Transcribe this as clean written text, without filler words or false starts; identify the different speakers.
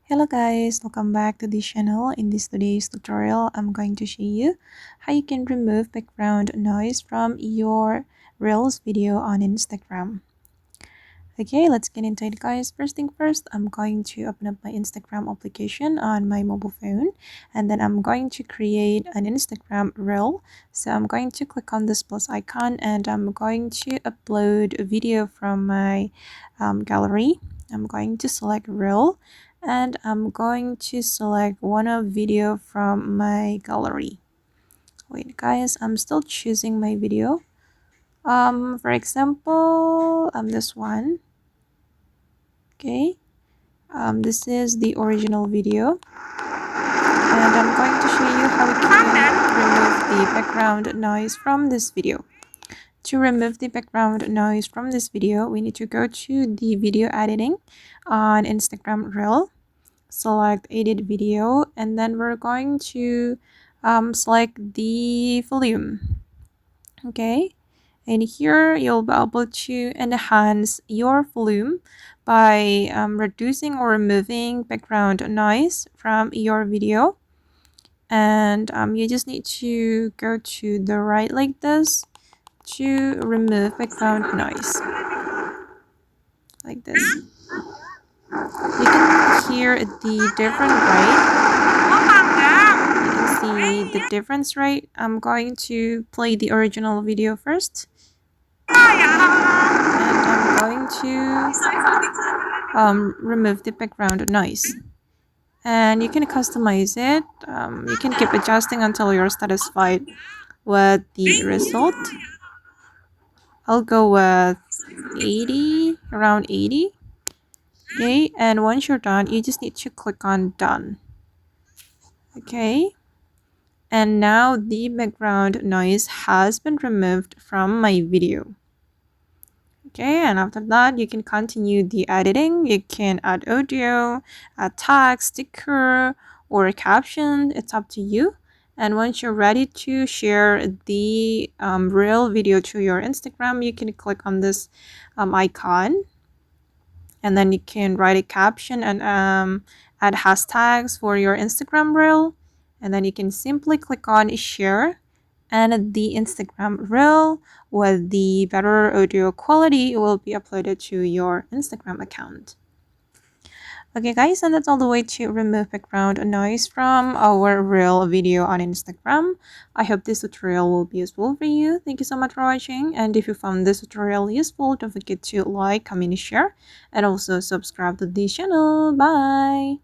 Speaker 1: Hello guys, welcome back to this channel. In this today's tutorial, I'm going to show you how you can remove background noise from your Reels video on Instagram. Okay, let's get into it guys. First thing first, I'm going to open up my Instagram application on my mobile phone, and then I'm going to create an Instagram Reel. So I'm going to click on this plus icon and I'm going to upload a video from my gallery. I'm going to select Reel and I'm going to select one of video from my gallery. Wait guys, I'm still choosing my video. For example, this one. Okay, this is the original video and I'm going to show you how we can remove the background noise from this video. To remove the background noise from this video, we need to go to the video editing on Instagram Reel, select edit video, and then we're going to select the volume. Okay, and here you'll be able to enhance your volume by reducing or removing background noise from your video. And you just need to go to the right like this to remove background noise. Like this. You can hear the different right. You can see the difference, right? I'm going to play the original video first. And I'm going to remove the background noise. And you can customize it. You can keep adjusting until you're satisfied with the result. I'll go with 80, around 80. Okay, and once you're done, you just need to click on done. Okay, and now the background noise has been removed from my video. Okay, and after that, you can continue the editing. You can add audio, add text, sticker, or a caption. It's up to you. And once you're ready to share the Reel video to your Instagram, you can click on this icon. And then you can write a caption and add hashtags for your Instagram Reel. And then you can simply click on share, and the Instagram Reel with the better audio quality will be uploaded to your Instagram account. Okay guys, and that's all the way to remove background noise from our Reel video on Instagram. I hope this tutorial will be useful for you. Thank you so much for watching, and if you found this tutorial useful, don't forget to like, comment, share, and also subscribe to the channel. Bye!